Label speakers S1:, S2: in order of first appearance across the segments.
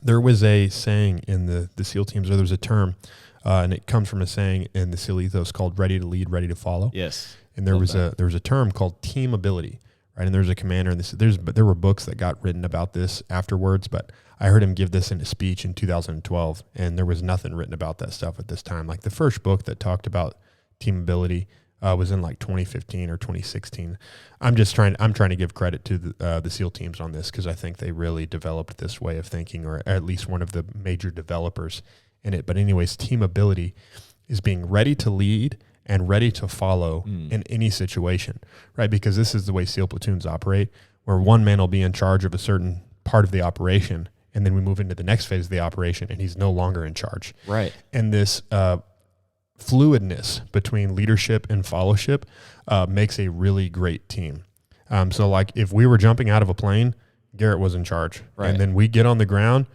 S1: There was a saying in the SEAL teams, or there was a term, and it comes from a saying in the SEAL ethos called "ready to lead, ready to follow."
S2: Yes,
S1: and there was a term called teamability, right? And there's a commander, and there were books that got written about this afterwards, but I heard him give this in a speech in 2012, and there was nothing written about that stuff at this time. Like the first book that talked about teamability was in like 2015 or 2016. I'm trying to give credit to the SEAL teams on this, because I think they really developed this way of thinking, or at least one of the major developers in it. But anyways, teamability is being ready to lead and ready to follow in any situation, right? Because this is the way SEAL platoons operate, where one man will be in charge of a certain part of the operation, and then we move into the next phase of the operation, and he's no longer in charge.
S2: Right.
S1: And this fluidness between leadership and fellowship makes a really great team. So like if we were jumping out of a plane, Garrett was in charge.
S2: Right.
S1: And then we get on the ground,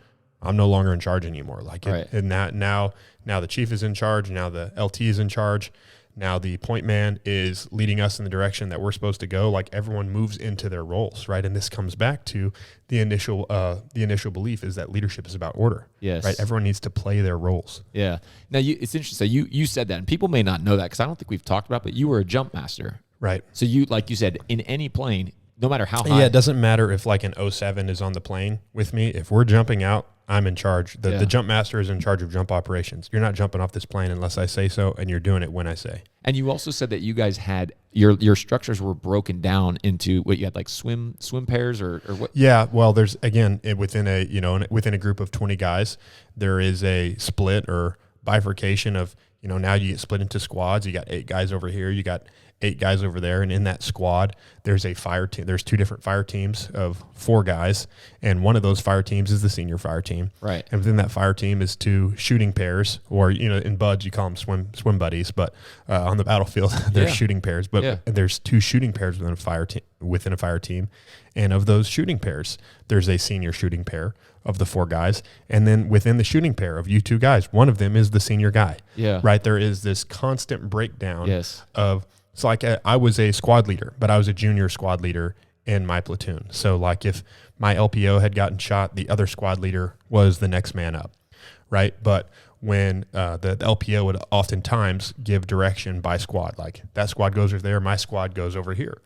S1: I'm no longer in charge anymore. Like
S2: right.
S1: And that now the chief is in charge, now the LT is in charge. Now the point man is leading us in the direction that we're supposed to go. Like everyone moves into their roles, right? And this comes back to the initial belief is that leadership is about order.
S2: Yes.
S1: Right. Everyone needs to play their roles.
S2: Yeah. Now it's interesting. So you said that, and people may not know that because I don't think we've talked about, but you were a jump master.
S1: Right.
S2: So you, like you said, in any plane, no matter how high.
S1: Yeah. It doesn't matter if like an 07 is on the plane with me. If we're jumping out, I'm in charge. The jump master is in charge of jump operations. You're not jumping off this plane unless I say so, and you're doing it when I say. And
S2: you also said that you guys had your structures were broken down into what you had, like swim pairs or what?
S1: Yeah, well, there's again within a group of 20 guys, there is a split or bifurcation of, now you get split into squads. You got 8 guys over here, you got 8 guys over there, and in that squad there's a fire team. There's 2 different fire teams of 4 guys, and one of those fire teams is the senior fire team.
S2: Right.
S1: And within that fire team is 2 shooting pairs, or in BUD/S you call them swim buddies, but on the battlefield there's shooting pairs. But there's 2 shooting pairs within a fire team, and of those shooting pairs, there's a senior shooting pair of the 4 guys, and then within the shooting pair of you 2 guys, one of them is the senior guy.
S2: Yeah.
S1: Right. There is this constant breakdown.
S2: Yes.
S1: Of. It's like I was a squad leader, but I was a junior squad leader in my platoon. So like if my LPO had gotten shot, the other squad leader was the next man up, right? But when the LPO would oftentimes give direction by squad, like that squad goes over there, my squad goes over here.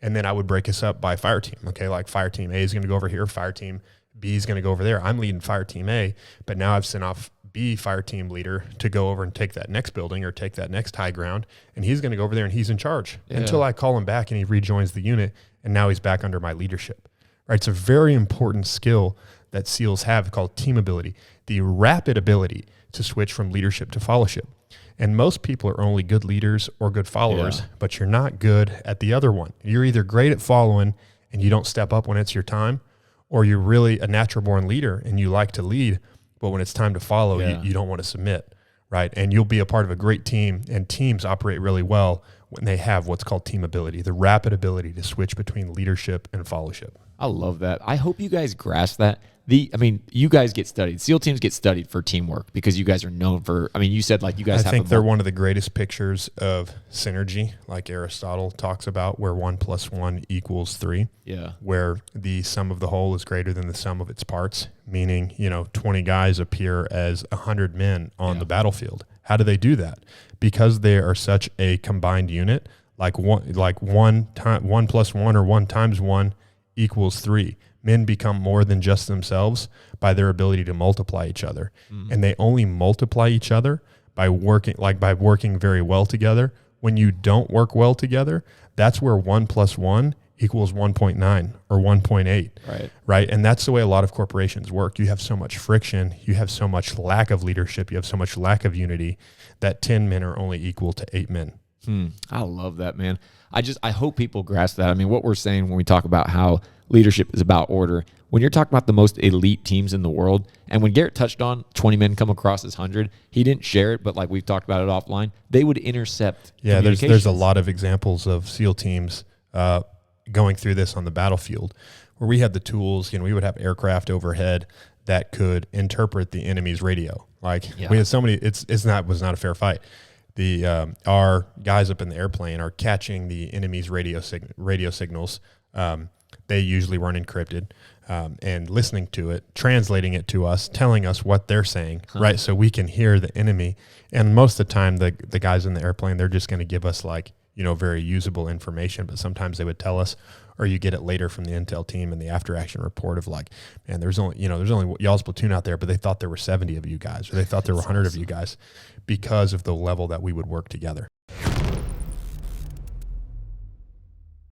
S1: And then I would break us up by fire team. Okay, like fire team A is going to go over here, fire team B is going to go over there. I'm leading fire team A, but now I've sent off B fire team leader to go over and take that next building or take that next high ground, and he's going to go over there and he's in charge until I call him back and he rejoins the unit, and now he's back under my leadership. Right? It's a very important skill that SEALs have called teamability, the rapid ability to switch from leadership to fellowship. And most people are only good leaders or good followers, but you're not good at the other one. You're either great at following and you don't step up when it's your time, or you're really a natural born leader and you like to lead, but when it's time to follow, you don't want to submit, right? And you'll be a part of a great team, and teams operate really well when they have what's called teamability, the rapid ability to switch between leadership and fellowship.
S2: I love that. I hope you guys grasp that. You guys get studied. SEAL teams get studied for teamwork because you guys are known for, you said like you guys
S1: I think they're one of the greatest pictures of synergy, like Aristotle talks about, where 1 + 1 = 3.
S2: Yeah.
S1: Where the sum of the whole is greater than the sum of its parts, meaning, 20 guys appear as 100 men on the battlefield. How do they do that? Because they are such a combined unit, like 1 + 1 or 1 × 1 = 3. Men become more than just themselves by their ability to multiply each other. And they only multiply each other by working very well together. When you don't work well together, that's where 1 + 1 = 1.9 or 1.8. Right. And that's the way a lot of corporations work. You have so much friction. You have so much lack of leadership. You have so much lack of unity that 10 men are only equal to 8 men.
S2: I love that, man. I hope people grasp that. What we're saying when we talk about how leadership is about order, when you're talking about the most elite teams in the world, and when Garrett touched on 20 men come across as 100, he didn't share it, but like we've talked about it offline, they would intercept communications.
S1: There's a lot of examples of SEAL teams going through this on the battlefield where we had the tools, we would have aircraft overhead that could interpret the enemy's radio. We had so many, was not a fair fight. Our guys up in the airplane are catching the enemy's radio signals. They usually weren't encrypted. and listening to it, translating it to us, telling us what they're saying, right? So we can hear the enemy. And most of the time, the guys in the airplane, they're just going to give us like, very usable information, but sometimes they would tell us, or you get it later from the intel team and the after action report of like, man, there's only y'all's platoon out there, but they thought there were 70 of you guys, or they thought there were 100 of you guys, because of the level that we would work together.